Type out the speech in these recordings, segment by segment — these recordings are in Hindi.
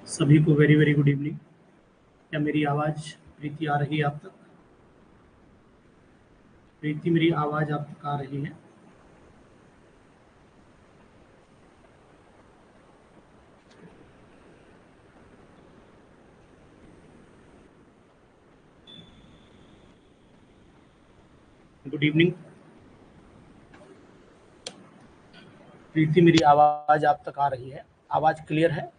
सभी को वेरी वेरी गुड इवनिंग। क्या मेरी आवाज़ प्रीति आ रही है आप तक? प्रीति, मेरी आवाज़ आप तक आ रही है? गुड इवनिंग प्रीति, मेरी आवाज़ आप तक आ रही है? आवाज़ क्लियर है?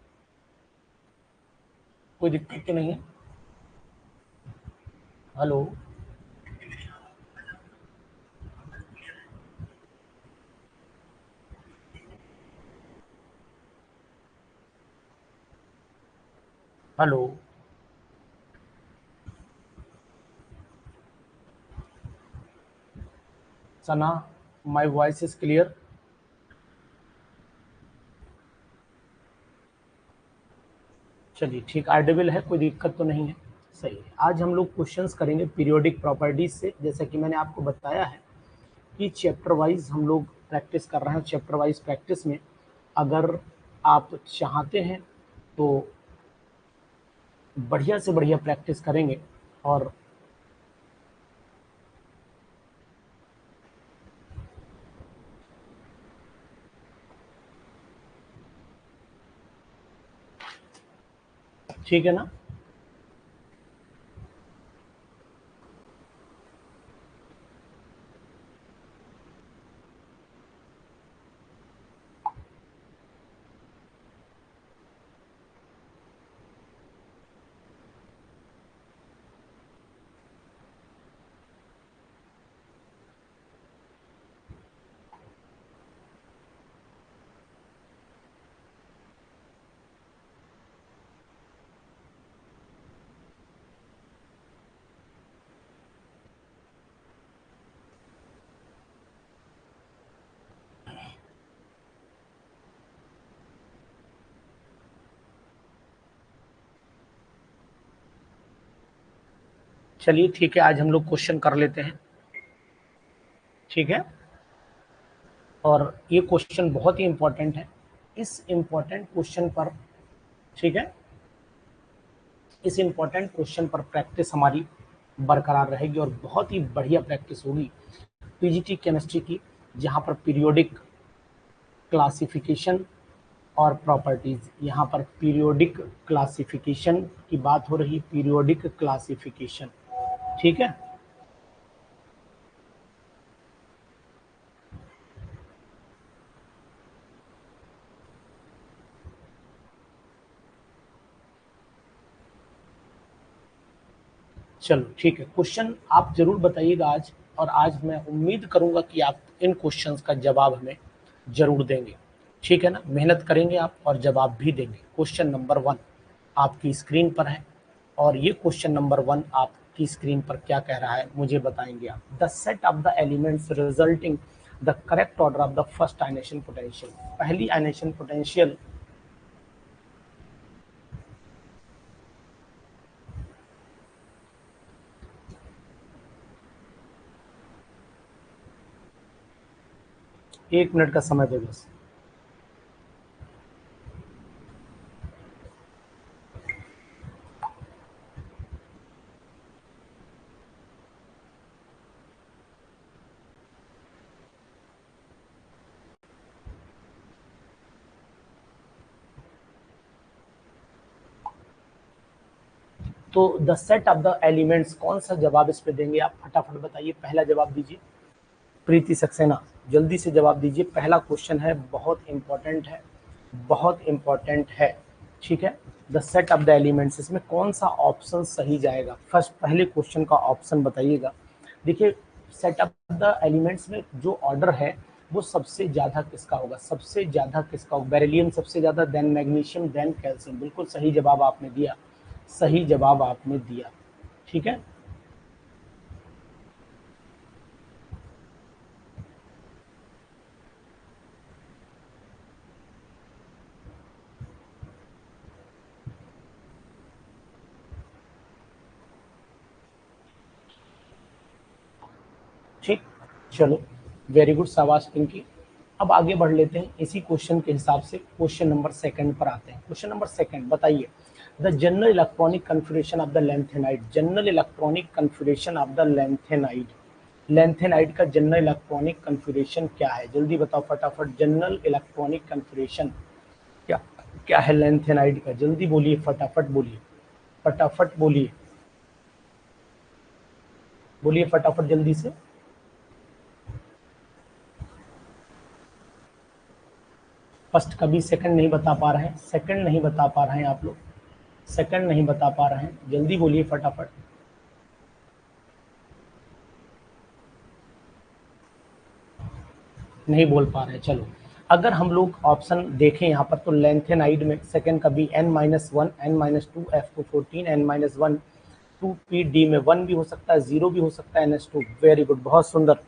कोई दिक्कत तो नहीं है? Hello, hello. Sana, my voice is clear? चलिए ठीक, ऑडिबल है, कोई दिक्कत तो नहीं है। सही है। आज हम लोग क्वेश्चंस करेंगे पीरियोडिक प्रॉपर्टीज से। जैसा कि मैंने आपको बताया है कि चैप्टर वाइज हम लोग प्रैक्टिस कर रहे हैं। चैप्टर वाइज प्रैक्टिस में अगर आप चाहते हैं तो बढ़िया से बढ़िया प्रैक्टिस करेंगे। और ठीक है ना? चलिए ठीक है, आज हम लोग क्वेश्चन कर लेते हैं। ठीक है, और ये क्वेश्चन बहुत ही इंपॉर्टेंट है। इस इंपॉर्टेंट क्वेश्चन पर, ठीक है, इस इंपॉर्टेंट क्वेश्चन पर प्रैक्टिस हमारी बरकरार रहेगी और बहुत ही बढ़िया प्रैक्टिस होगी पीजीटी केमिस्ट्री की, जहां पर पीरियोडिक क्लासिफिकेशन और प्रॉपर्टीज, यहाँ पर पीरियोडिक क्लासिफिकेशन की बात हो रही, पीरियोडिक क्लासिफिकेशन। ठीक है, चलो ठीक है। क्वेश्चन आप जरूर बताइएगा आज, और आज मैं उम्मीद करूंगा कि आप इन क्वेश्चंस का जवाब हमें जरूर देंगे। ठीक है ना? मेहनत करेंगे आप और जवाब भी देंगे। क्वेश्चन नंबर 1 आपकी स्क्रीन पर है, और ये क्वेश्चन नंबर 1 आपकी स्क्रीन पर क्या कह रहा है मुझे बताएंगे आप। The set of the elements resulting the correct order of the first ionisation potential. पहली आयनेशन पोटेंशियल, एक मिनट का समय दे बस। तो the set of the elements, कौन सा जवाब इस पे देंगे आप? फटाफट बताइए, पहला जवाब दीजिए। प्रीति सक्सेना, जल्दी से जवाब दीजिए। पहला क्वेश्चन है, बहुत इंपॉर्टेंट है, बहुत इंपॉर्टेंट है। ठीक है, the set of the elements, इसमें कौन सा ऑप्शन सही जाएगा? फर्स्ट, पहले क्वेश्चन का ऑप्शन बताइएगा। देखिए, सेट ऑफ द एलिमेंट्स में जो ऑर्डर है वो सबसे ज्यादा किसका होगा? सबसे ज्यादा किसका होगा? बेरिलियम सबसे ज्यादा, देन मैग्नीशियम, देन कैल्शियम। बिल्कुल सही जवाब आपने दिया, सही जवाब आपने दिया। ठीक है, ठीक, चलो वेरी गुड, शाबाश पिंकी। अब अब आगे बढ़ लेते हैं इसी क्वेश्चन के हिसाब से, क्वेश्चन नंबर सेकंड पर आते हैं। क्वेश्चन नंबर सेकंड बताइए, the general electronic configuration of the lanthanide, general electronic configuration of the lanthanide, lanthanide का जनरल इलेक्ट्रॉनिक कन्फिगरेशन क्या है, जल्दी बताओ फटाफट। जनरल इलेक्ट्रॉनिक कन्फिगरेशन क्या क्या है लैंथेनाइड का, जल्दी बोलिए, फटाफट बोलिए, फटाफट बोलिए, बोलिए फटाफट जल्दी से। फर्स्ट कभी सेकंड नहीं बता पा रहे हैं, सेकंड नहीं बता पा रहे हैं आप लोग, सेकंड नहीं बता पा रहे हैं, जल्दी बोलिए फटाफट। नहीं बोल पा रहे हैं, चलो। अगर हम लोग ऑप्शन देखें यहाँ पर तो लैंथेनाइड में सेकंड का B N-1, N-2, F214, N-1, 2P-D में 1 भी हो सकता है, 0 भी हो सकता है, NH2। वेरी गुड, बहुत सुंदर।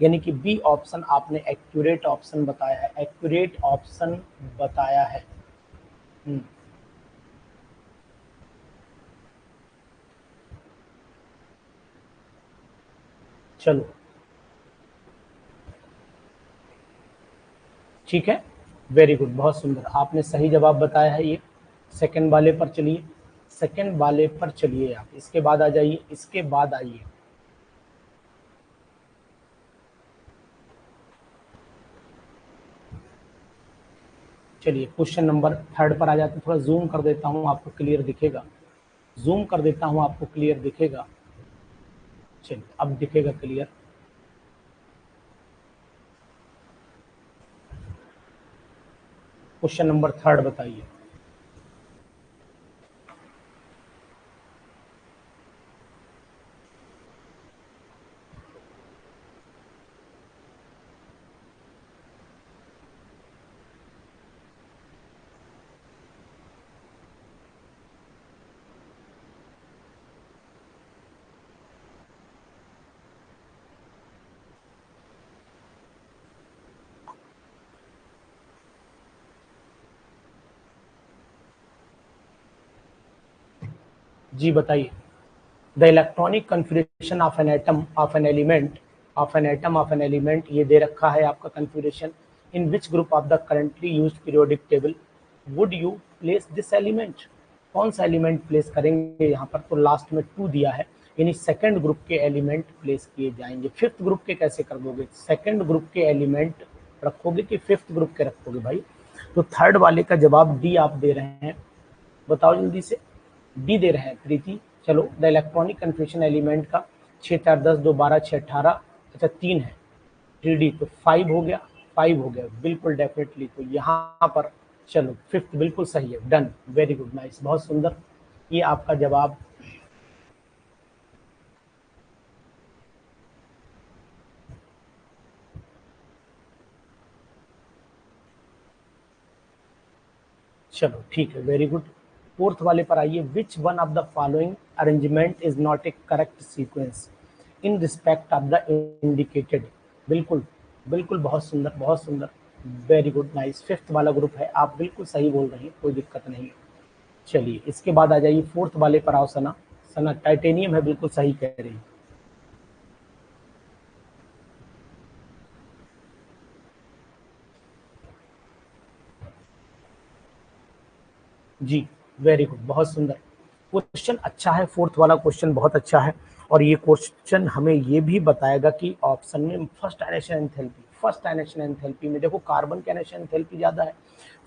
यानी कि बी ऑप्शन आपने एक्यूरेट ऑप्शन बताया है, एक्यूरेट ऑप्शन बताया है। चलो ठीक है, वेरी गुड, बहुत सुंदर, आपने सही जवाब बताया है। ये सेकंड वाले पर चलिए, सेकंड वाले पर चलिए आप, इसके बाद आ जाइए, इसके बाद आइए। चलिए क्वेश्चन नंबर थर्ड पर आ जाते हैं, थोड़ा जूम कर देता हूँ, आपको क्लियर दिखेगा, जूम कर देता हूँ, आपको क्लियर दिखेगा। चलिए अब दिखेगा क्लियर। क्वेश्चन नंबर थर्ड बताइए। जी बताइए। The electronic configuration of an atom of an element, of an atom of an element, ये दे रखा है आपका configuration. In which group of the currently used periodic table would you place this element, कौन सा एलिमेंट प्लेस करेंगे यहाँ पर, तो लास्ट में 2 दिया है, यानी सेकंड ग्रुप के एलिमेंट प्लेस किए जाएंगे। फिफ्थ ग्रुप के कैसे कर दोगे, सेकंड ग्रुप के एलिमेंट रखोगे कि फिफ्थ ग्रुप के रखोगे भाई। तो थर्ड वाले का जवाब डी आप दे रहे हैं, बताओ जल्दी से, डी दे रहे हैं प्रीति। चलो, द इलेक्ट्रॉनिक कन्फिगरेशन एलिमेंट का 6 4 10 2 12 6 18, अच्छा 3 है, 3D तो 5 हो गया, 5 हो गया बिल्कुल डेफिनेटली। तो यहाँ पर चलो फिफ्थ बिल्कुल सही है, डन, वेरी गुड, नाइस, बहुत सुंदर, ये आपका जवाब। चलो ठीक है, वेरी गुड। फोर्थ वाले पर आइए, which one of the following arrangement is not A correct sequence in respect of the indicated, बिल्कुल बिल्कुल, बहुत सुंदर बहुत सुंदर, वेरी गुड, नाइस, फिफ्थ वाला ग्रुप है, आप बिल्कुल सही बोल रहे हैं, कोई दिक्कत नहीं है। चलिए इसके बाद आ जाइए, फोर्थ वाले पर आओ सना, सना टाइटेनियम है, बिल्कुल सही कह रही है। जी वेरी गुड, बहुत सुंदर क्वेश्चन, अच्छा है, फोर्थ वाला क्वेश्चन बहुत अच्छा है। और ये क्वेश्चन हमें ये भी बताएगा कि ऑप्शन में first ionisation enthalpy, first ionisation enthalpy में देखो कार्बन की आयनेशन एंथैल्पी ज्यादा है,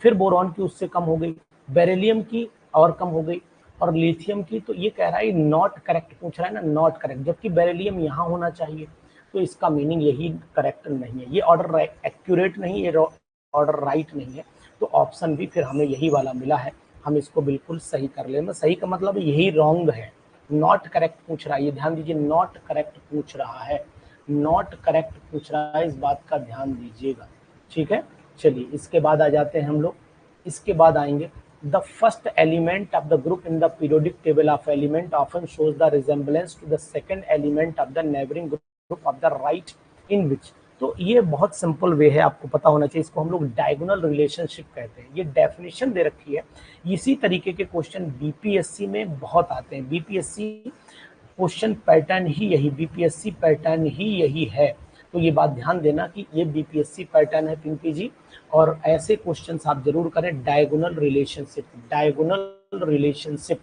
फिर बोरॉन की उससे कम हो गई, बेरिलियम की और कम हो गई, और लिथियम की, तो ये कह रहा है नॉट करेक्ट पूछ रहा है ना, नॉट करेक्ट, जबकि बेरिलियम यहाँ होना चाहिए, तो इसका मीनिंग यही करेक्ट नहीं है, ये ऑर्डर एक्यूरेट नहीं, ये ऑर्डर राइट नहीं है। तो ऑप्शन भी फिर हमें यही वाला मिला है, हम इसको बिल्कुल सही कर लेंगे। सही का मतलब यही रॉन्ग है, नॉट करेक्ट पूछ रहा है, ये ध्यान दीजिए, नॉट करेक्ट पूछ रहा है, नॉट करेक्ट पूछ रहा है, इस बात का ध्यान दीजिएगा, ठीक है। चलिए इसके बाद आ जाते हैं हम लोग, इसके बाद आएंगे, the first element of the group in the periodic table of element often shows the resemblance to the second element of the neighbouring group of the right in which, तो ये बहुत सिंपल वे है, आपको पता होना चाहिए, इसको हम लोग डायगोनल रिलेशनशिप कहते हैं, ये डेफिनेशन दे रखी है। इसी तरीके के क्वेश्चन बीपीएससी में बहुत आते हैं, बीपीएससी क्वेश्चन पैटर्न ही यही, बीपीएससी पैटर्न ही यही है। तो ये बात ध्यान देना कि ये बीपीएससी पैटर्न है पिंकी जी, और ऐसे क्वेश्चंस आप जरूर करें। डायगोनल रिलेशनशिप, डायगोनल रिलेशनशिप,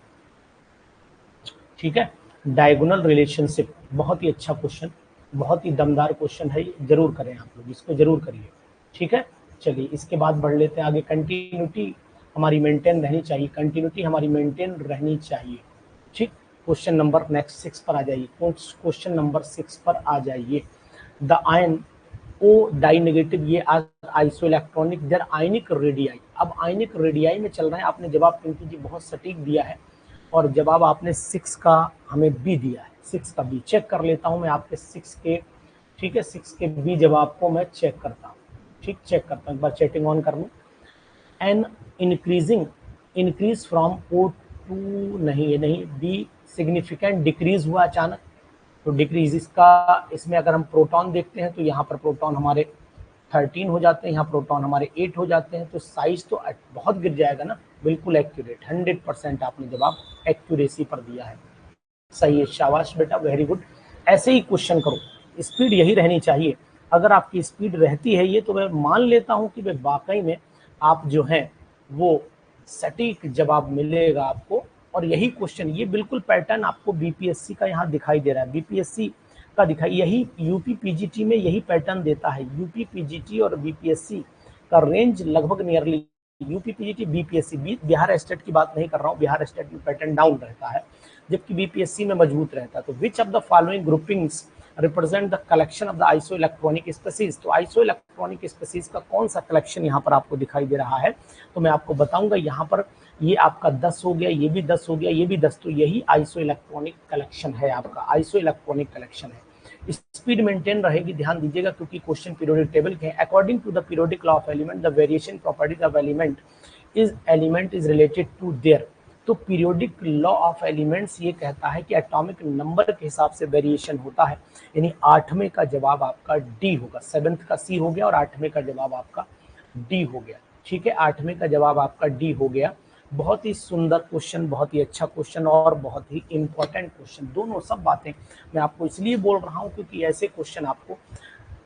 ठीक है, डायगोनल रिलेशनशिप बहुत ही अच्छा क्वेश्चन, बहुत ही दमदार क्वेश्चन है, जरूर करें आप लोग, इसको जरूर करिए, ठीक है। चलिए इसके बाद बढ़ लेते हैं आगे। कंटिन्यूटी हमारी मेंटेन रहनी चाहिए, कंटिन्यूटी हमारी मेंटेन रहनी चाहिए, ठीक। क्वेश्चन नंबर नेक्स्ट 6 पर आ जाइए, क्वेश्चन नंबर 6 पर आ जाइए। The ion O di negative, ये isoelectronic their ionic radii. अब आयनिक रेडियाई में चल रहे हैं, आपने जवाब पिंकी जी बहुत सटीक दिया है, और जवाब आपने 6 का हमें बी दिया है, 6 का बी। चेक कर लेता हूं मैं आपके 6 के, ठीक है, 6 के बी जवाब को मैं चेक करता हूं, ठीक, चेक करता हूं, एक बार चैटिंग ऑन कर लूं। An increasing, increase from O to, नहीं ये नहीं, बी सिग्निफिकेंट डिक्रीज हुआ अचानक, तो डिक्रीज इसका, इसमें अगर हम प्रोटॉन देखते हैं तो यहाँ पर प्रोटॉन हमारे 13 हो जाते हैं, यहाँ प्रोटॉन हमारे 8 हो जाते हैं, तो साइज तो बहुत गिर जाएगा ना। बिल्कुल एक्यूरेट, 100% आपने जवाब एक्यूरेसी पर दिया है, सही है, शाबाश बेटा, वेरी गुड। ऐसे ही क्वेश्चन करो, स्पीड यही रहनी चाहिए। अगर आपकी स्पीड रहती है ये, तो मैं मान लेता हूं कि वाकई में आप जो है वो सटीक जवाब मिलेगा आपको। और यही क्वेश्चन, ये बिल्कुल पैटर्न आपको बीपीएससी का यहाँ दिखाई दे रहा है, बीपीएससी का दिखाई, यही यूपी पीजीटी में यही पैटर्न देता है। यूपी पीजीटी और बीपीएससी का रेंज लगभग nearly, UP PGT BPSC, Bihar state की बात नहीं कर रहा हूँ, बिहार स्टेट में पैटर्न डाउन रहता है जबकि बीपीएससी में मजबूत रहता है। तो विच of the following groupings represent the collection of the iso electronic species, तो आइसो इलेक्ट्रॉनिक स्पीसीज का कौन सा कलेक्शन यहाँ पर आपको दिखाई दे रहा है, तो मैं आपको बताऊंगा। यहाँ पर ये आपका 10 हो गया, ये भी 10 हो गया, ये भी 10, तो यही आइसो इलेक्ट्रॉनिक कलेक्शन है, आपका आइसो इलेक्ट्रॉनिक कलेक्शन है। स्पीड मेंटेन रहेगी, ध्यान दीजिएगा, क्योंकि क्वेश्चन पीरियोडिक टेबल के हैं। According to the periodic law of element, the variation properties of element is related to their, तो पीरियोडिक लॉ ऑफ एलिमेंट्स ये कहता है कि एटॉमिक नंबर के हिसाब से वेरिएशन होता है, यानी 8वें का जवाब आपका डी होगा, 7th का सी हो गया और 8वें का जवाब आपका डी हो गया, ठीक है, 8वें का जवाब आपका डी हो गया। बहुत ही सुंदर क्वेश्चन, बहुत ही अच्छा क्वेश्चन और बहुत ही इंपॉर्टेंट क्वेश्चन, दोनों सब बातें मैं आपको इसलिए बोल रहा हूं क्योंकि ऐसे क्वेश्चन आपको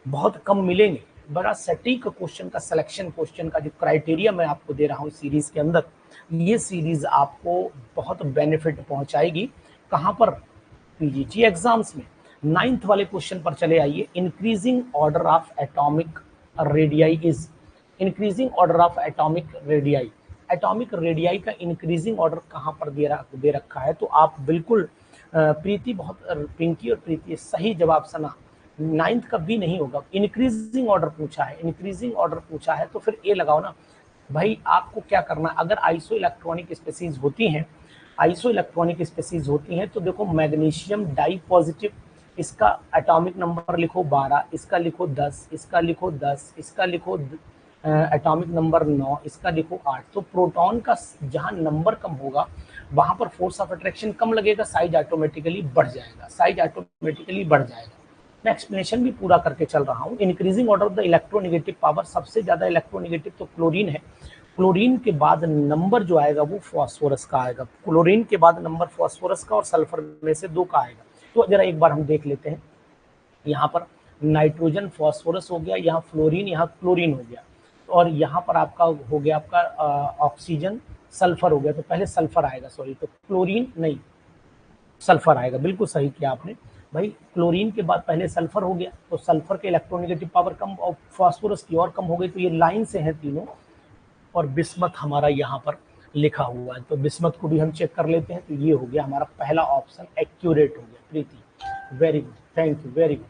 बहुत कम मिलेंगे। बड़ा सटीक क्वेश्चन का सिलेक्शन, क्वेश्चन का जो क्राइटेरिया मैं आपको दे रहा हूँ सीरीज के अंदर, ये सीरीज आपको बहुत बेनिफिट पहुंचाएगी। कहां पर, पीजीटी एग्जाम्स में। 9th वाले क्वेश्चन पर चले आइए। Increasing order of atomic radii is, increasing order of atomic radii, atomic radii का इंक्रीजिंग ऑर्डर कहां पर दे रखा है, तो आप बिल्कुल प्रीति, बहुत पिंकी और प्रीति सही जवाब सुना, 9th का भी नहीं होगा, इंक्रीजिंग ऑर्डर पूछा है, इंक्रीजिंग ऑर्डर पूछा है तो फिर ए लगाओ ना भाई। आपको क्या करना है, अगर आइसो इलेक्ट्रॉनिक स्पीसीज होती हैं, आइसो इलेक्ट्रॉनिक स्पीसीज होती हैं, तो देखो मैग्नीशियम डाई पॉजिटिव, इसका एटॉमिक नंबर लिखो 12, इसका लिखो 10, इसका लिखो 10, इसका लिखो एटॉमिक नंबर 9, इसका लिखो 8। तो प्रोटॉन का जहां नंबर कम होगा वहां पर फोर्स ऑफ अट्रैक्शन कम लगेगा, साइज ऑटोमेटिकली बढ़ जाएगा, साइज ऑटोमेटिकली बढ़ जाएगा। मैं एक्सप्लेनेशन भी पूरा करके चल रहा हूँ। Increasing order of the electronegative power, सबसे ज्यादा इलेक्ट्रोनेगेटिव तो क्लोरीन है, क्लोरीन के बाद नंबर जो आएगा वो फास्फोरस का आएगा, क्लोरीन के बाद नंबर फास्फोरस का और सल्फर में से 2 का आएगा। तो जरा एक बार हम देख लेते हैं, यहाँ पर नाइट्रोजन फास्फोरस हो गया, यहाँ फ्लोरीन, यहाँ क्लोरीन हो गया, और यहाँ पर आपका हो गया आपका ऑक्सीजन सल्फर हो गया, तो पहले सल्फर आएगा, सॉरी, तो क्लोरीन नहीं सल्फर आएगा, बिल्कुल सही किया आपने भाई। क्लोरीन के बाद पहले सल्फर हो गया, तो सल्फर के इलेक्ट्रोनेगेटिव पावर कम और फास्फोरस की और कम हो गई, तो ये लाइन से हैं तीनों। और बिस्मथ हमारा यहाँ पर लिखा हुआ है, तो बिस्मथ को भी हम चेक कर लेते हैं, तो ये हो गया हमारा पहला ऑप्शन एक्यूरेट हो गया। Preeti very good, thank you, very good,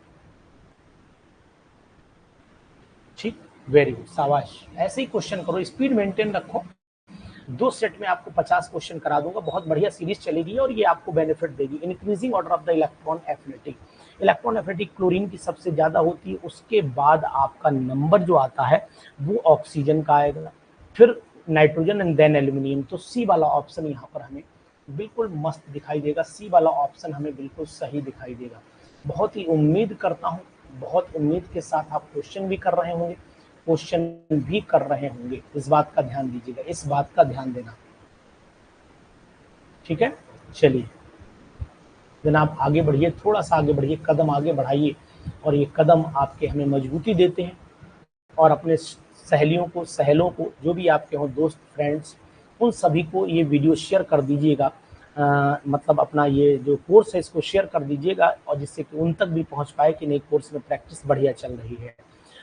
ठीक, वेरी गुड, शाबाश। ऐसे ही क्वेश्चन करो, स्पीड मेंटेन रखो। 2 सेट में आपको 50 क्वेश्चन करा दूंगा, बहुत बढ़िया सीरीज चलेगी और ये आपको बेनिफिट देगी। Increasing order of the electron affinity, electron affinity chlorine की सबसे ज्यादा होती है, उसके बाद आपका नंबर जो आता है वो ऑक्सीजन का आएगा, फिर नाइट्रोजन एंड देन एल्यूमिनियम। तो सी वाला ऑप्शन यहाँ पर हमें बिल्कुल मस्त दिखाई देगा, सी वाला ऑप्शन हमें बिल्कुल सही दिखाई देगा। बहुत ही उम्मीद करता हूँ, बहुत उम्मीद के साथ आप क्वेश्चन भी कर रहे होंगे, क्वेश्चन भी कर रहे होंगे, इस बात का ध्यान दीजिएगा, इस बात का ध्यान देना, ठीक है। चलिए जनाब आगे बढ़िए, थोड़ा सा आगे बढ़िए, कदम आगे बढ़ाइए। और ये कदम आपके हमें मजबूती देते हैं। और अपने सहेलियों को, सहेलों को, जो भी आपके हों, दोस्त, फ्रेंड्स, उन सभी को ये वीडियो शेयर कर दीजिएगा। मतलब अपना ये जो कोर्स है इसको शेयर कर दीजिएगा, और जिससे कि उन तक भी पहुंच पाए कि नहीं, कोर्स में प्रैक्टिस बढ़िया चल रही है।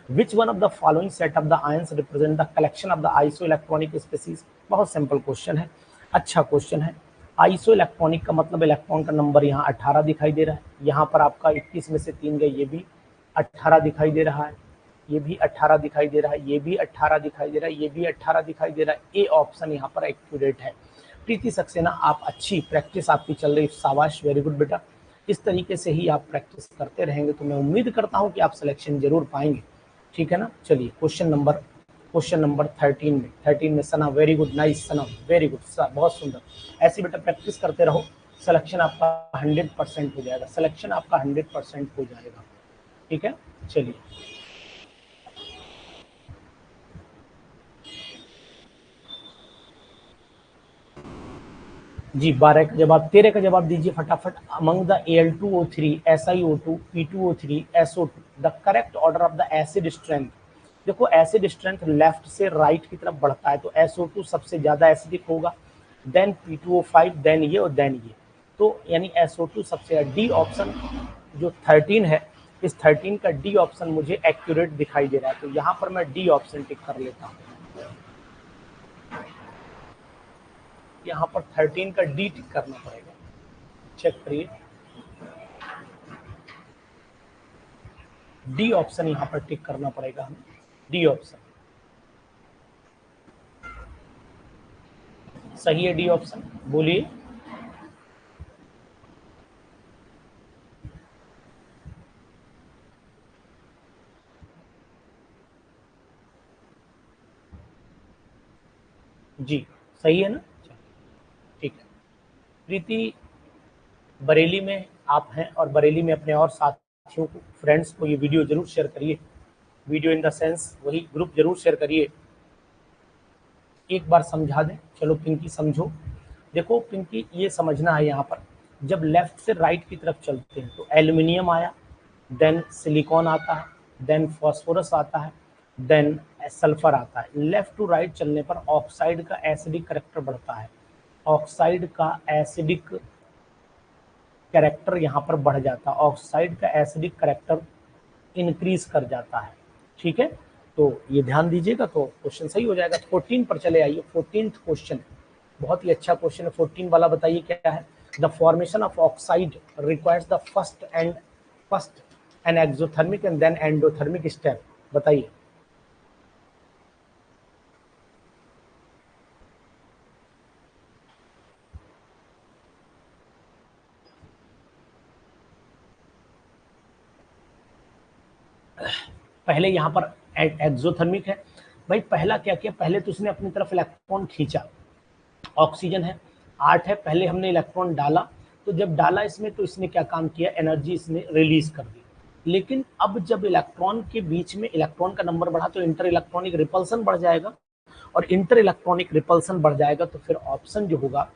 Which one of the following set of the ions represent the collection of the iso electronic species. बहुत सिंपल क्वेश्चन है, अच्छा क्वेश्चन है। आइसो इलेक्ट्रॉनिक का मतलब इलेक्ट्रॉन का नंबर यहाँ 18 दिखाई दे रहा है, यहाँ पर आपका 21 में से 3 गए, ये भी 18 दिखाई दे रहा है, ये भी 18 दिखाई दे रहा है, ये भी 18 दिखाई दे रहा है, ये भी 18 दिखाई दे रहा है। ए ऑप्शन यहाँ पर एक्यूरेट है। प्रीति सक्सेना, आप अच्छी प्रैक्टिस आपकी चल रही, शाबाश, वेरी गुड बेटा। इस तरीके से ही आप प्रैक्टिस करते रहेंगे तो मैं उम्मीद करता हूँ कि आप सिलेक्शन जरूर पाएंगे, ठीक है ना। चलिए क्वेश्चन नंबर 13 में सना, वेरी गुड, नाइस सना, वेरी गुड सर, बहुत सुंदर। ऐसी बेटा प्रैक्टिस करते रहो, सिलेक्शन आपका 100% हो जाएगा, सिलेक्शन आपका 100% हो जाएगा, ठीक है। चलिए जी, 12 का जवाब, 13 का जवाब दीजिए फटाफट। Among the Al2O3, SiO2, P2O3, SO2, the correct order of the acid strength. देखो एसिड स्ट्रेंथ लेफ्ट से राइट की तरफ बढ़ता है, तो SO2 सबसे ज्यादा एसिडिक होगा, देन P2O5, देन ये और देन ये, तो यानी SO2 सबसे। डी ऑप्शन जो 13 है, इस 13 का डी ऑप्शन मुझे एक्यूरेट दिखाई दे रहा है, तो यहाँ पर मैं डी ऑप्शन टिक कर लेता हूँ। यहाँ पर 13 का डी टिक करना पड़ेगा, चेक करिए, डी ऑप्शन यहाँ पर टिक करना पड़ेगा हमें, डी ऑप्शन सही है, डी ऑप्शन बोलिए। जी सही है ना, ठीक है। प्रीति, बरेली में आप हैं और बरेली में अपने और साथियों को, फ्रेंड्स को ये वीडियो जरूर शेयर करिए, वीडियो इन द सेंस वही ग्रुप जरूर शेयर करिए, एक बार समझा दें। चलो पिंकी समझो, देखो पिंकी ये समझना है, यहाँ पर जब लेफ्ट से राइट की तरफ चलते हैं तो एल्यूमिनियम आया, देन सिलिकॉन आता है, देन फास्फोरस आता है, देन सल्फर आता है। लेफ्ट टू राइट चलने पर ऑक्साइड का एसिडिक करेक्टर बढ़ता है, ऑक्साइड का एसिडिक कैरेक्टर यहाँ पर बढ़ जाता है, ऑक्साइड का एसिडिक कैरेक्टर इंक्रीज कर जाता है, ठीक है। तो ये ध्यान दीजिएगा तो क्वेश्चन सही हो जाएगा। 14 पर चले आइए, 14th क्वेश्चन, बहुत ही अच्छा क्वेश्चन है 14 वाला, बताइए क्या है। The formation of oxide requires the first an exothermic and then endothermic step, बताइए। पहले यहाँ पर एक्सोथर्मिक है भाई, पहला क्या किया, पहले तो उसने अपनी तरफ इलेक्ट्रॉन खींचा, ऑक्सीजन है 8 है, पहले हमने इलेक्ट्रॉन डाला, तो जब डाला इसमें तो इसने क्या काम किया, एनर्जी इसने रिलीज कर दी। लेकिन अब जब इलेक्ट्रॉन के बीच में इलेक्ट्रॉन का नंबर बढ़ा तो इंटर इलेक्ट्रॉनिक रिपल्सन बढ़ जाएगा, और इंटर इलेक्ट्रॉनिक रिपल्सन बढ़ जाएगा तो फिर ऑप्शन जो होगा,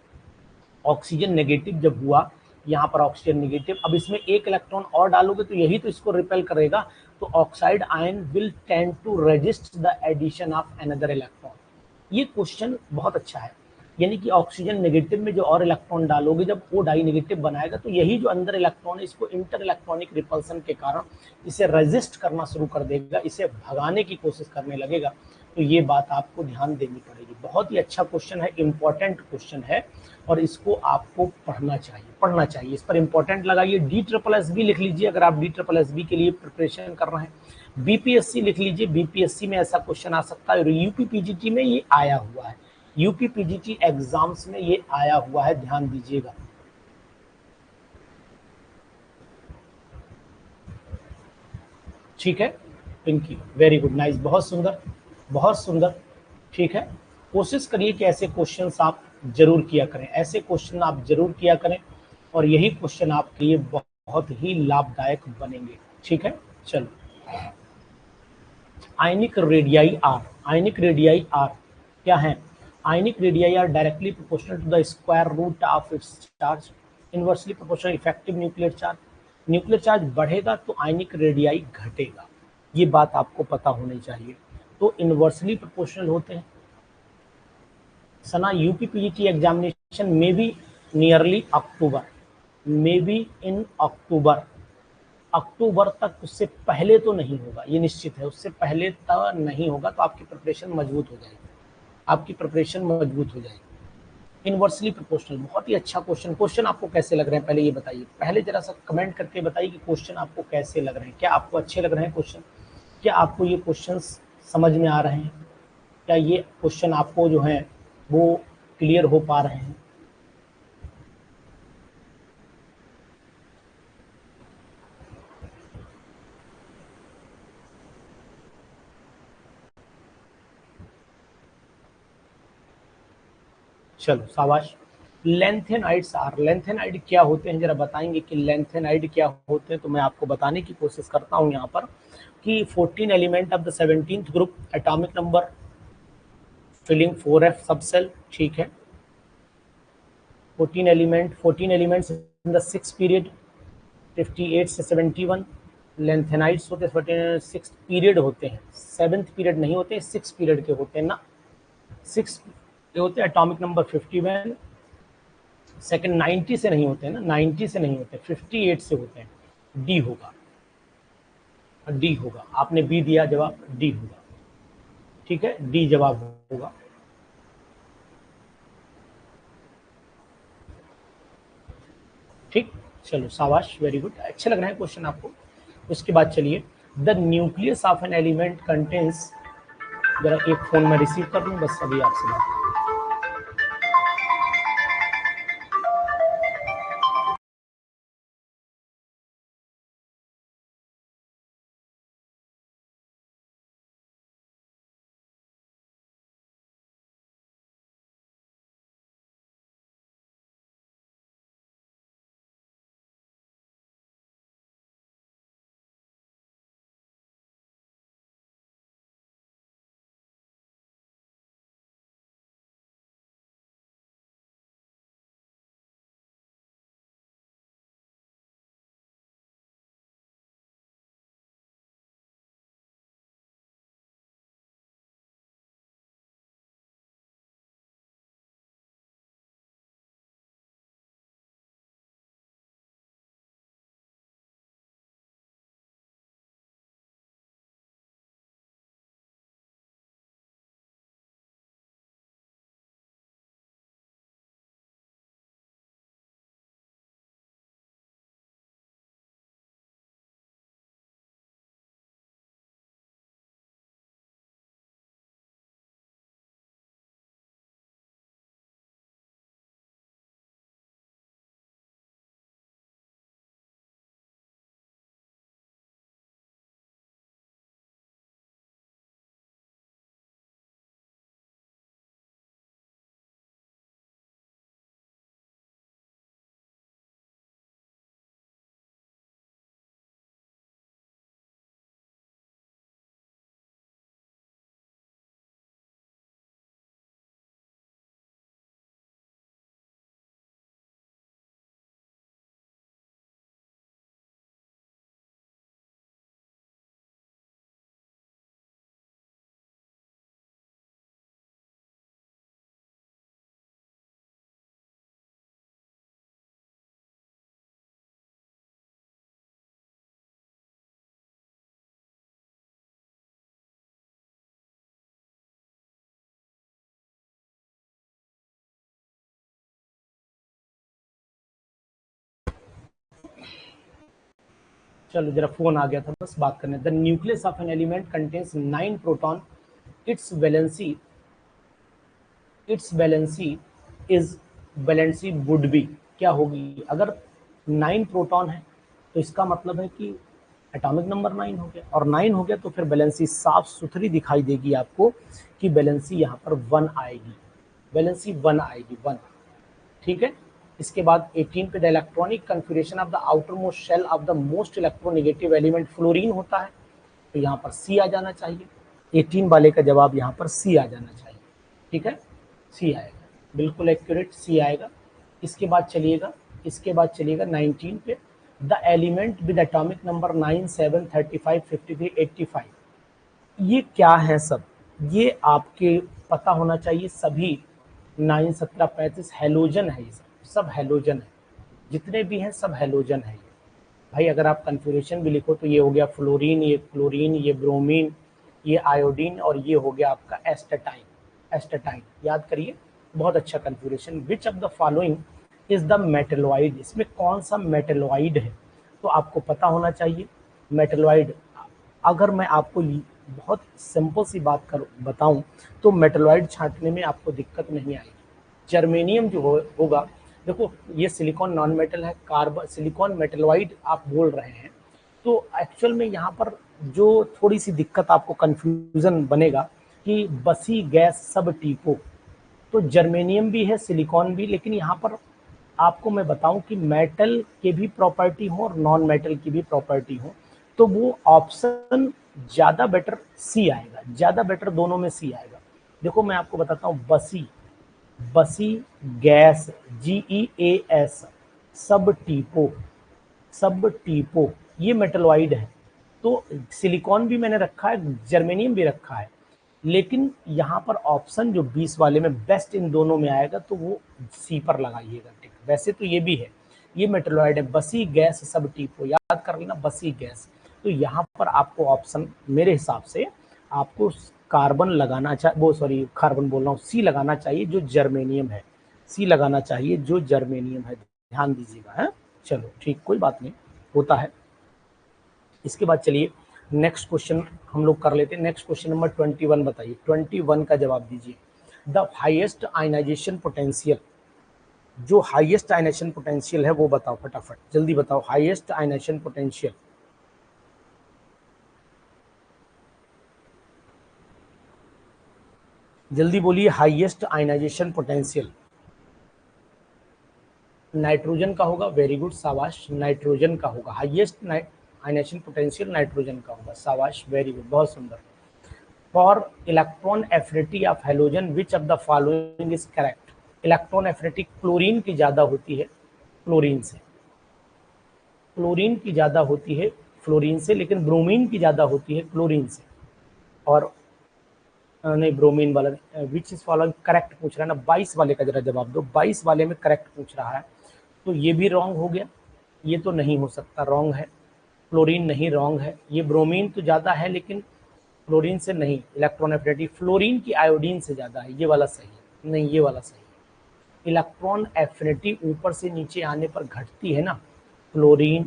ऑक्सीजन नेगेटिव जब हुआ, यहाँ पर ऑक्सीजन नेगेटिव, अब इसमें एक इलेक्ट्रॉन और डालोगे तो यही तो इसको रिपेल करेगा, तो oxide ion will tend to resist the addition of another electron. ये क्वेश्चन बहुत अच्छा है, यानी कि ऑक्सीजन नेगेटिव में जो और इलेक्ट्रॉन डालोगे, जब वो डाई नेगेटिव बनाएगा तो यही जो अंदर इलेक्ट्रॉन है इसको इंटर इलेक्ट्रॉनिक रिपल्सन के कारण इसे रेजिस्ट करना शुरू कर देगा, इसे भगाने की कोशिश करने लगेगा। तो ये बात आपको ध्यान देनी पड़ेगी। बहुत ही अच्छा क्वेश्चन है, इंपॉर्टेंट क्वेश्चन है, और इसको आपको पढ़ना चाहिए। इस पर इंपॉर्टेंट लगाइए, DSSB लिख लीजिए अगर आप DSSB के लिए प्रिपरेशन कर रहे हैं, BPSC लिख लीजिए, BPSC में ऐसा क्वेश्चन आ सकता है, और UPPGT में ये आया हुआ है, UPPGT एग्जाम्स में ये आया हुआ है, ध्यान दीजिएगा। ठीक है पिंकी, वेरी गुड, नाइस, बहुत सुंदर, बहुत सुंदर, ठीक है। कोशिश करिए कि ऐसे क्वेश्चंस आप जरूर किया करें, ऐसे क्वेश्चन आप जरूर किया करें, और यही क्वेश्चन आपके लिए बहुत ही लाभदायक बनेंगे, ठीक है। चलो, ionic radii are, ionic radii are क्या है, ionic radii are directly proportional to the square root of its charge, inversely proportional effective nuclear charge, nuclear charge बढ़ेगा तो आयनिक रेडियाई घटेगा, ये बात आपको पता होनी चाहिए। तो इन्वर्सली प्रोपोर्शनल होते हैं। सना यूपीपीटी एग्जामिनेशन में be nearly October, may be in October, October तक, उससे पहले तो नहीं होगा, ये निश्चित है, उससे पहले तो नहीं होगा। तो आपकी प्रिपरेशन मजबूत हो जाएगी, आपकी प्रिपरेशन मजबूत हो जाएगी। इनवर्सली प्रोपोर्शनल, बहुत ही अच्छा क्वेश्चन आपको कैसे लग रहे हैं पहले ये बताइए, पहले जरा सा कमेंट करके बताइए कि क्वेश्चन आपको कैसे लग रहे हैं, क्या आपको अच्छे लग रहे हैं क्वेश्चन, क्या आपको ये क्वेश्चन समझ में आ रहे हैं, क्या ये क्वेश्चन आपको जो है वो क्लियर हो पा रहे हैं। चलो शाबाश। लेंथेनाइड क्या होते हैं, जरा बताएंगे कि लेंथेनाइड क्या होते हैं। तो मैं आपको बताने की कोशिश करता हूं यहाँ पर कि 14 element of the 17th group, atomic number filling 4f सब सेल, ठीक है। 14 एलिमेंट्स इन द 6 पीरियड, 58 से 71 लेंथेनाइड्स होते हैं। 6 पीरियड होते हैं, 7th पीरियड नहीं होते, 6 पीरियड के होते हैं ना, 6 होते हैं। एटॉमिक नंबर 51, सेकंड 90 से नहीं होते हैं ना, 90 से नहीं होते, 58 से होते हैं। डी होगा, डी होगा, आपने बी दिया जवाब, डी होगा, ठीक है, डी जवाब होगा। ठीक, चलो शाबाश, वेरी गुड, अच्छे लग रहे हैं क्वेश्चन आपको। उसके बाद चलिए, the nucleus of an element contains, जरा एक फोन में रिसीव कर लूँ बस, अभी आपसे बात। चलो जरा फोन आ गया था, बस बात करने। The nucleus of an element contains 9 proton, it's valency, it's valency is, valency would be, क्या होगी अगर 9 प्रोटॉन है, तो इसका मतलब है कि एटॉमिक नंबर 9 हो गया, और 9 हो गया तो फिर वैलेंसी साफ सुथरी दिखाई देगी आपको कि वैलेंसी यहाँ पर 1 आएगी, वैलेंसी 1 आएगी, 1, ठीक है। इसके बाद 18 पे, the electronic configuration of the outermost shell of the most electronegative element fluorine होता है, तो यहाँ पर सी आ जाना चाहिए, 18 वाले का जवाब यहाँ पर सी आ जाना चाहिए, ठीक है, सी आएगा, बिल्कुल एक्यूरेट सी आएगा। इसके बाद चलिएगा, इसके बाद चलिएगा 19 पे, the element with atomic number 9, 7, 35, 53, 85, ये क्या है सब, ये आपके पता होना चाहिए। सभी 9, 17, 35 हेलोजन है, ये सब हेलोजन है, जितने भी हैं सब हेलोजन है। ये भाई अगर आप कन्फिग्रेशन भी लिखो तो ये हो गया फ्लोरीन, ये क्लोरीन, ये ब्रोमीन, ये आयोडीन, और ये हो गया आपका एस्टेटाइन। एस्टेटाइन याद करिए, बहुत अच्छा configuration. Which of the following is the metalloid, इसमें कौन सा मेटेलॉइड है, तो आपको पता होना चाहिए। मेटेलॉइड, अगर मैं आपको बहुत सिंपल सी बात कर बताऊं तो मेटेलॉइड छांटने में आपको दिक्कत नहीं आएगी। जर्मेनियम जो होगा, देखो ये सिलिकॉन नॉन मेटल है, कार्बन सिलिकॉन मेटेलॉइड आप बोल रहे हैं, तो एक्चुअल में यहाँ पर जो थोड़ी सी दिक्कत आपको कंफ्यूजन बनेगा कि बसी गैस सब टीपो, तो जर्मेनियम भी है सिलिकॉन भी, लेकिन यहाँ पर आपको मैं बताऊं कि मेटल के भी प्रॉपर्टी हो और नॉन मेटल की भी प्रॉपर्टी हो, तो वो ऑप्शन ज़्यादा बेटर सी आएगा, ज़्यादा बेटर दोनों में सी आएगा। देखो मैं आपको बताता हूँ, बसी, बसी गैस, GEAS, सब टीपो, सब टीपो, ये मेटलॉइड है। तो सिलिकॉन भी मैंने रखा है, जर्मेनियम भी रखा है, लेकिन यहाँ पर ऑप्शन जो 20 वाले में बेस्ट इन दोनों में आएगा तो वो सी पर लगाइएगा टिक। वैसे तो ये भी है, ये मेटलॉइड है, बसी गैस सब टीपो, याद कर लेना बसी गैस। तो यहाँ पर आपको ऑप्शन मेरे हिसाब से आपको कार्बन लगाना चाहिए, वो सॉरी कार्बन बोल रहा हूँ, सी लगाना चाहिए जो जर्मेनियम है, सी लगाना चाहिए जो जर्मेनियम है, ध्यान दीजिएगा है। चलो ठीक, कोई बात नहीं, होता है। इसके बाद चलिए नेक्स्ट क्वेश्चन हम लोग कर लेते हैं। नेक्स्ट क्वेश्चन नंबर 21 बताइए, 21 का जवाब दीजिए। द हाईएस्ट आयनाइजेशन पोटेंशियल, जो हाईएस्ट आयनाइजेशन पोटेंशियल है वो बताओ फटाफट, जल्दी बताओ, हाईएस्ट आयनाइजेशन पोटेंशियल, जल्दी बोलिए, हाईएस्ट आयनाइजेशन पोटेंशियल। नाइट्रोजन का होगा, वेरी गुड, शाबाश, नाइट्रोजन का होगा हाईएस्ट आयनाइजेशन पोटेंशियल, नाइट्रोजन का होगा, शाबाश, वेरी गुड, बहुत सुंदर। For electron affinity of halogen which of the following is correct. Electron affinity chlorine की ज़्यादा होती है फ्लोरीन से, क्लोरीन की ज़्यादा होती है फ्लोरीन से, लेकिन ब्रोमीन की ज़्यादा होती है क्लोरीन से। और नहीं, ब्रोमीन वाला विच इज फॉलोइंग करेक्ट पूछ रहा है ना, 22 वाले का जरा जवाब दो, 22 वाले में करेक्ट पूछ रहा है, तो ये भी रॉन्ग हो गया, ये तो नहीं हो सकता, रॉन्ग है। क्लोरीन नहीं, रॉन्ग है। ये ब्रोमीन तो ज़्यादा है लेकिन फ्लोरीन से नहीं, इलेक्ट्रॉन एफिनिटी फ्लोरीन की आयोडीन से ज़्यादा है, ये वाला सही है, नहीं ये वाला सही है। इलेक्ट्रॉन एफिनिटी ऊपर से नीचे आने पर घटती है ना, फ्लोरीन,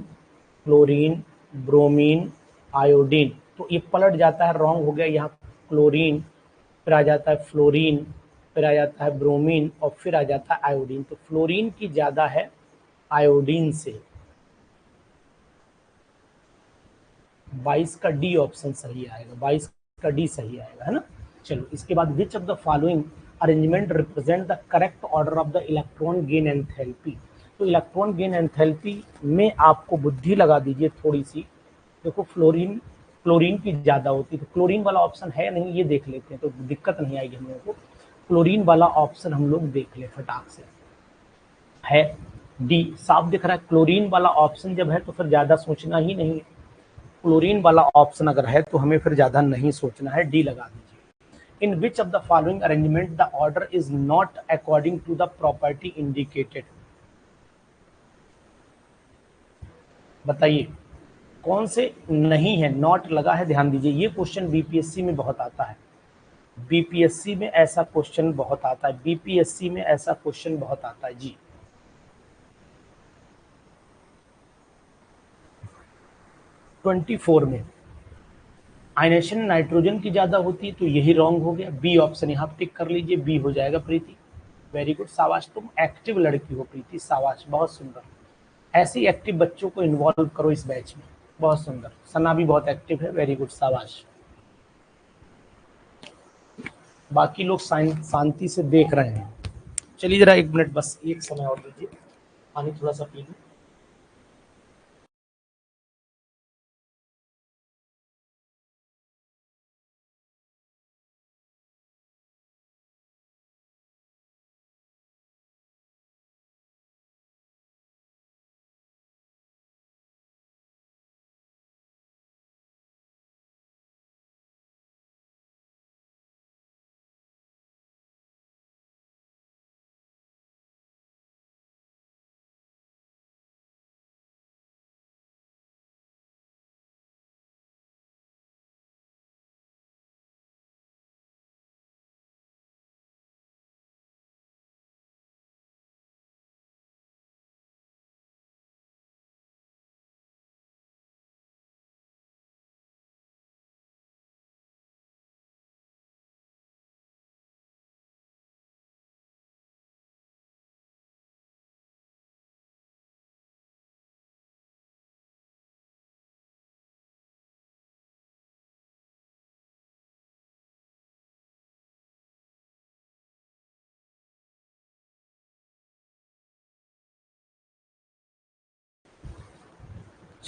क्लोरीन, ब्रोमीन, आयोडीन, तो ये पलट जाता है, रॉन्ग हो गया यहाँ, क्लोरीन, फिर आ जाता है फ्लोरीन, फिर आ जाता है ब्रोमीन, और फिर आ जाता है आयोडीन, तो फ्लोरीन की ज़्यादा है आयोडीन से। 22 का डी ऑप्शन सही आएगा, 22 का डी सही आएगा, है ना। चलो इसके बाद विच of the following arrangement represent the correct order of the electron gain enthalpy. तो इलेक्ट्रॉन गेन एंथैल्पी में आपको बुद्धि लगा दीजिए थोड़ी सी। देखो फ्लोरीन, क्लोरीन की ज़्यादा होती है, तो क्लोरीन वाला ऑप्शन है नहीं, ये देख लेते हैं तो दिक्कत नहीं आएगी हम लोगों को। क्लोरीन वाला ऑप्शन हम लोग देख ले फटाक से, है डी, साफ दिख रहा है। क्लोरीन वाला ऑप्शन जब है तो फिर ज़्यादा सोचना ही नहीं है, क्लोरीन वाला ऑप्शन अगर है तो हमें फिर ज़्यादा नहीं सोचना है, डी लगा दीजिए। In which of the following arrangement the order is not according to the property indicated, बताइए कौन से नहीं है, नॉट लगा है, ध्यान दीजिए, ये क्वेश्चन बीपीएससी में बहुत आता है, बीपीएससी में ऐसा क्वेश्चन बहुत आता है, बीपीएससी में ऐसा क्वेश्चन बहुत आता है जी। 24 में आयनेशन नाइट्रोजन की ज़्यादा होती है, तो यही रॉन्ग हो गया, बी ऑप्शन यहाँ टिक कर लीजिए, बी हो जाएगा प्रीति, वेरी गुड, शाबाश, तुम एक्टिव लड़की हो प्रीति, शाबाश, बहुत सुंदर। ऐसे एक्टिव बच्चों को इन्वॉल्व करो इस बैच में, बहुत सुंदर। सना भी बहुत एक्टिव है, वेरी गुड, शाबाश। बाकी लोग शांति से देख रहे हैं। चलिए जरा 1 मिनट बस, एक समय और दीजिए, पानी थोड़ा सा पी लूँ।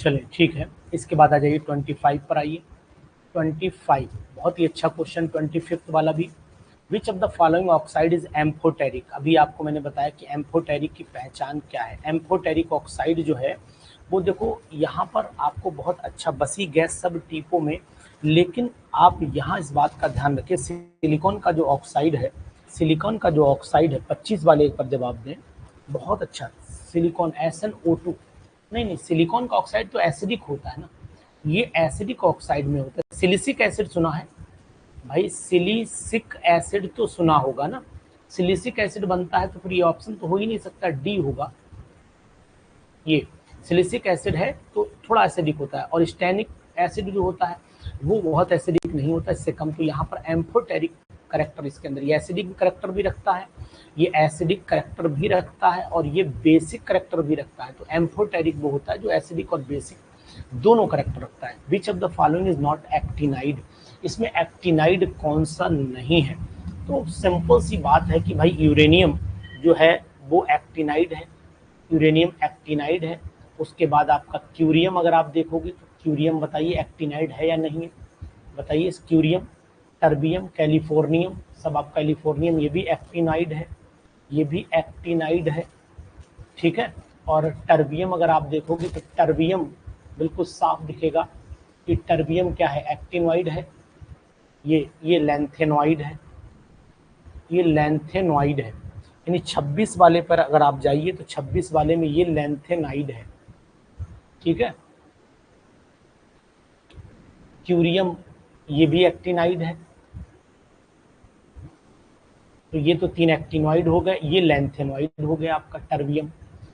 चलिए ठीक है, इसके बाद आ जाइए 25 पर आइए। 25 बहुत ही अच्छा क्वेश्चन, 25th वाला भी। विच of the following oxide is amphoteric. अभी आपको मैंने बताया कि एम्फोटेरिक की पहचान क्या है। एम्फोटेरिक ऑक्साइड जो है वो देखो यहाँ पर आपको बहुत अच्छा बसी गैस सब टीपों में, लेकिन आप यहाँ इस बात का ध्यान रखें, सिलिकॉन का जो ऑक्साइड है, सिलिकॉन का जो ऑक्साइड है 25 वाले पर जवाब दें, बहुत अच्छा। सिलिकॉन SnO2, नहीं सिलिकॉन का ऑक्साइड तो एसिडिक होता है ना, ये एसिडिक ऑक्साइड में होता है। सिलिसिक एसिड सुना है भाई, सिलिसिक एसिड तो सुना होगा ना, सिलिसिक एसिड बनता है तो फिर ये ऑप्शन तो हो ही नहीं सकता, डी होगा। ये सिलिसिक एसिड है तो थोड़ा एसिडिक होता है, और स्टैनिक एसिड जो होता है वो बहुत एसिडिक नहीं होता, इससे कम। तो यहाँ पर एम्फोटेरिक करेक्टर इसके अंदर, ये एसिडिक करेक्टर भी रखता है, ये एसिडिक करेक्टर भी रखता है, और ये बेसिक करेक्टर भी रखता है। तो एम्फोटेरिक वो होता है जो एसिडिक और बेसिक दोनों करेक्टर रखता है। विच of the following is not actinide, इसमें एक्टिनाइड कौन सा नहीं है? तो सिंपल सी बात है कि भाई यूरेनियम जो है वो एक्टिनाइड है, यूरेनियम एक्टिनाइड है। उसके बाद आपका क्यूरियम, अगर आप देखोगे तो क्यूरियम बताइए एक्टिनाइड है या नहीं है, बताइए। क्यूरियम, टर्बियम, कैलिफोर्नियम, सब आप कैलिफोर्नियम, ये भी एक्टिनाइड है, ये भी एक्टिनाइड है, ठीक है। और टर्बियम अगर आप देखोगे तो टर्बियम बिल्कुल साफ दिखेगा कि टर्बियम क्या है, एक्टिनॉइड है। ये लैंथेनॉइड है, ये लैंथेनॉइड है। यानी 26 वाले पर अगर आप जाइए तो 26 वाले में ये लैंथेनाइड है, ठीक है। क्यूरियम ये भी एक्टिनाइड है, तो ये तो 3 एक्टिनॉइड हो गए, ये लैंथेनॉइड हो गया आपका टर्बियम।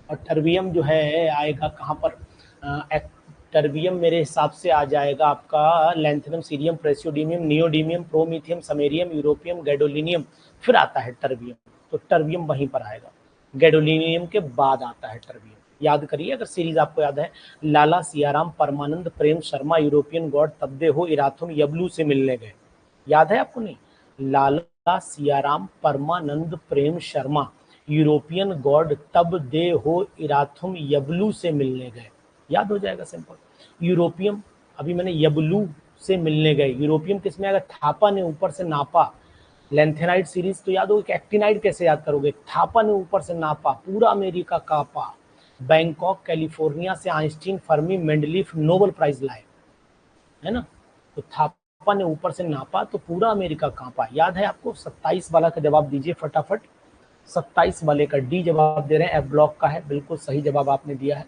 और टर्बियम जो है आएगा कहाँ पर, टर्बियम मेरे हिसाब से आ जाएगा आपका lanthanum, cerium, praseodymium, neodymium, promethium, samarium, europium, gadolinium, फिर आता है टर्बियम। तो टर्बियम वहीं पर आएगा, गैडोलिनियम के बाद आता है टर्बियम। याद करिए अगर सीरीज आपको याद है, लाला सियाराम परमानंद प्रेम शर्मा यूरोपियन गॉड तब दे हो इराथुम यबलू से मिलने गए, याद है आपको? नहीं, लाला सियाराम परमानंद प्रेम शर्मा यूरोपियन गॉड तब दे हो इराथुम यबलू से मिलने गए, याद हो जाएगा सिंपल। यूरोपियम, अभी मैंने यबलू से मिलने गए, यूरोपियम किसमें आएगा, थापा ने ऊपर से नापा। लैंथेनाइड सीरीज तो याद होगी कि एक्टिनाइड कैसे याद करोगे, थापा ने ऊपर से नापा, पूरा अमेरिका कापा। बैंकॉक कैलिफोर्निया से Einstein, Fermi, Mendeleev Nobel prize लाए, है ना। तो थापा ने ऊपर से नापा तो पूरा अमेरिका कांपा, याद है आपको? 27 वाला का जवाब दीजिए फटाफट। 27 वाले का डी जवाब दे रहे हैं, एफ ब्लॉक का है, बिल्कुल सही जवाब आपने दिया है।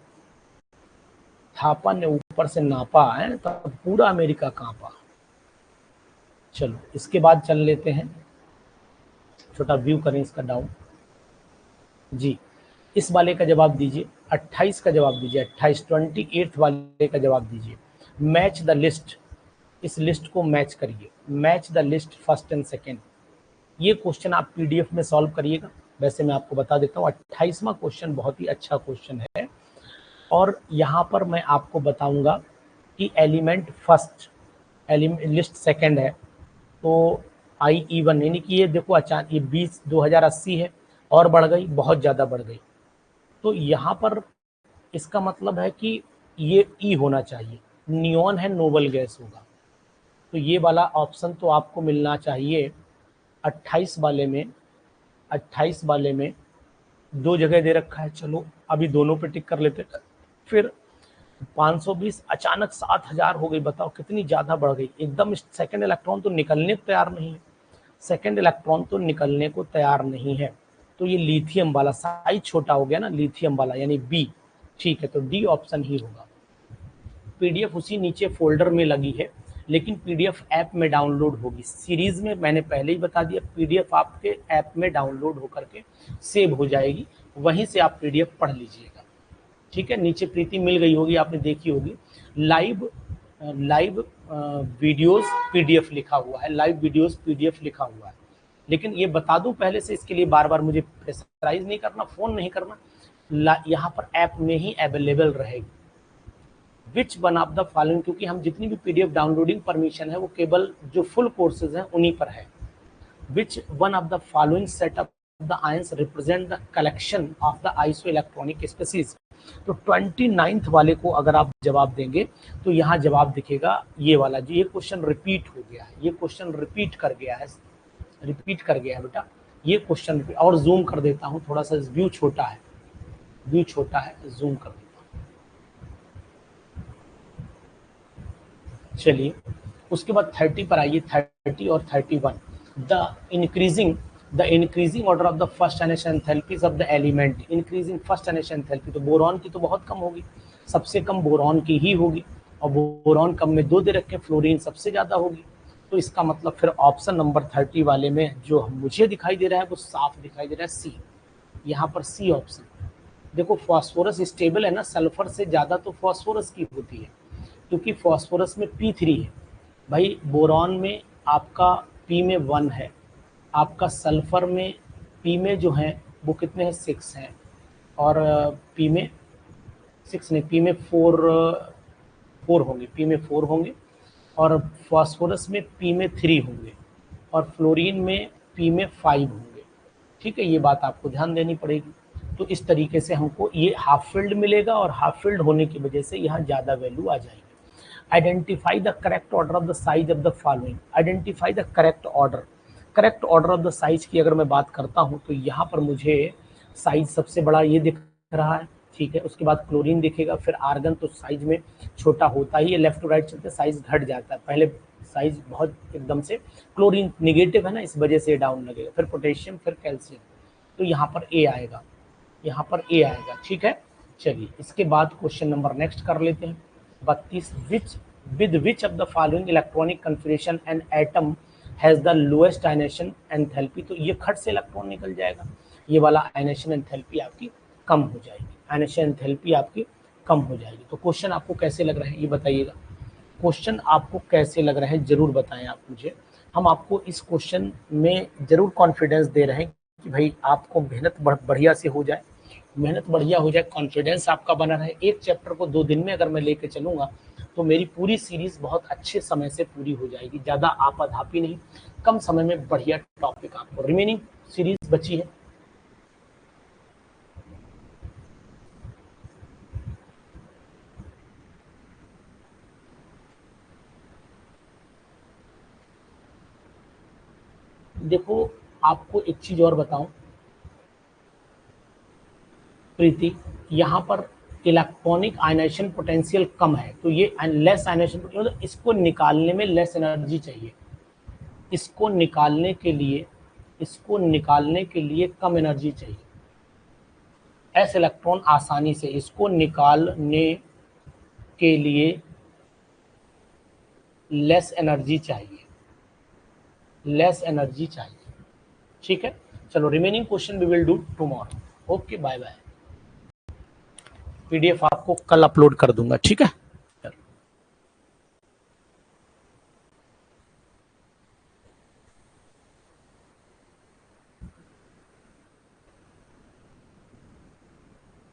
थापा ने ऊपर से नापा है तब पूरा अमेरिका कांपा। चलो इसके बाद चल लेते हैं, छोटा व्यू करें इसका डाउन जी। इस वाले का जवाब दीजिए, 28 का जवाब दीजिए, 28 28 वाले का जवाब दीजिए। मैच द लिस्ट, इस लिस्ट को मैच करिए, match the list first and second. ये क्वेश्चन आप पीडीएफ में सॉल्व करिएगा। वैसे मैं आपको बता देता हूँ 28वां क्वेश्चन बहुत ही अच्छा क्वेश्चन है, और यहाँ पर मैं आपको बताऊंगा कि element first, element list second है, तो IE1, यानी कि ये देखो अचानक ये 20 2080 है और बढ़ गई, बहुत ज़्यादा बढ़ गई। तो यहाँ पर इसका मतलब है कि ये ई होना चाहिए, नियॉन है, नोबल गैस होगा। तो ये वाला ऑप्शन तो आपको मिलना चाहिए 28 वाले में। 28 वाले में दो जगह दे रखा है, चलो अभी दोनों पे टिक कर लेते। फिर 520 अचानक 7000 हो गई, बताओ कितनी ज़्यादा बढ़ गई एकदम। सेकंड इलेक्ट्रॉन तो निकलने को तैयार नहीं है, सेकंड इलेक्ट्रॉन तो निकलने को तैयार नहीं है। तो ये लिथियम वाला साइज छोटा हो गया ना, लिथियम वाला यानी बी, ठीक है। तो डी ऑप्शन ही होगा। पीडीएफ उसी नीचे फोल्डर में लगी है, लेकिन पीडीएफ ऐप में डाउनलोड होगी। सीरीज में मैंने पहले ही बता दिया, पीडीएफ आपके ऐप में डाउनलोड होकर के सेव हो जाएगी, वहीं से आप पीडीएफ पढ़ लीजिएगा, ठीक है। नीचे प्रीति मिल गई होगी, आपने देखी होगी, लाइव वीडियोस पीडीएफ लिखा हुआ है, लाइव वीडियोस पीडीएफ लिखा हुआ है। लेकिन ये बता दूं पहले से, इसके लिए बार बार मुझे प्रेशराइज नहीं करना, फोन नहीं करना, यहाँ पर ऐप में ही अवेलेबल रहेगी। Which one of the following, क्योंकि हम जितनी भी पीडीएफ डाउनलोडिंग परमिशन है वो केवल जो फुल कोर्सेज हैं उन्हीं पर है। Which one of the following set of the ions represent the collection of the iso electronic species. तो 29th वाले को अगर आप जवाब देंगे तो यहाँ जवाब दिखेगा ये वाला जी। ये क्वेश्चन रिपीट हो गया है, ये क्वेश्चन रिपीट कर गया है बेटा ये क्वेश्चन। और जूम कर देता हूँ थोड़ा सा, व्यू छोटा है, जूम कर देता हूँ। चलिए उसके बाद 30 पर आइए, 30 और 31। The increasing order of the first ionisation enthalpies of the element, increasing first ionisation enthalpy, तो बोरॉन की तो बहुत कम होगी, सबसे कम बोरॉन की ही होगी, और बोरॉन कम में 2 दे रखे, फ्लोरीन सबसे ज्यादा होगी। तो इसका मतलब फिर ऑप्शन नंबर 30 वाले में जो मुझे दिखाई दे रहा है वो साफ दिखाई दे रहा है, सी। यहाँ पर सी ऑप्शन। देखो फॉस्फोरस स्टेबल है ना, सल्फर से ज्यादा तो फॉस्फोरस की होती है, क्योंकि फॉस्फोरस में P3 है भाई, बोरॉन में आपका P में 1 है, आपका सल्फर में P में जो है वो कितने हैं, 6 हैं, और P में 6 नहीं, P में 4 होंगे, P में 4 होंगे, और फॉस्फोरस में P में 3 होंगे, और फ्लोरीन में P में 5 होंगे। ठीक है, ये बात आपको ध्यान देनी पड़ेगी। तो इस तरीके से हमको ये हाफ फील्ड मिलेगा, और हाफ फील्ड होने की वजह से यहाँ ज़्यादा वैल्यू आ जाएगी। Identify the correct order of the size of the following, identify the correct order of the size की अगर मैं बात करता हूँ तो यहाँ पर मुझे साइज सबसे बड़ा ये दिख रहा है, ठीक है। उसके बाद क्लोरीन दिखेगा, फिर आर्गन तो साइज में छोटा होता ही है, लेफ्ट टू राइट चलते साइज घट जाता है, पहले साइज बहुत एकदम से, क्लोरीन निगेटिव है ना इस वजह से डाउन लगेगा, फिर पोटेशियम, फिर कैल्शियम, तो यहाँ पर ए आएगा, ठीक है। चलिए इसके बाद क्वेश्चन नंबर नेक्स्ट कर लेते हैं 32। विच of the following electronic configuration and atom has the lowest ionisation enthalpy, तो ये खट से इलेक्ट्रॉन निकल जाएगा, ये वाला आयनेशन एंथैल्पी आपकी कम हो जाएगी, आयनेशन एंथैल्पी आपकी कम हो जाएगी। तो क्वेश्चन आपको कैसे लग रहे हैं ये बताइएगा, क्वेश्चन आपको कैसे लग रहे हैं जरूर बताएं आप मुझे। हम आपको इस क्वेश्चन में जरूर कॉन्फिडेंस दे रहे हैं कि भाई आपको मेहनत बढ़िया से हो जाए, कॉन्फिडेंस आपका बना रहे। एक चैप्टर को 2 दिन में अगर मैं लेके चलूंगा तो मेरी पूरी सीरीज बहुत अच्छे समय से पूरी हो जाएगी, ज़्यादा आपाधापी नहीं, कम समय में बढ़िया टॉपिक आपको। रिमेनिंग सीरीज बची है, देखो आपको एक चीज और बताऊं प्रीति, यहाँ पर इलेक्ट्रॉनिक आयनेशन पोटेंशियल कम है, तो ये लेस आयनेशन मतलब इसको निकालने में लेस एनर्जी चाहिए, इसको निकालने के लिए कम एनर्जी चाहिए। एस इलेक्ट्रॉन आसानी से, इसको निकालने के लिए लेस एनर्जी चाहिए, ठीक है। चलो remaining question we will do tomorrow. Okay bye bye. PDF आपको कल अपलोड कर दूंगा, ठीक है।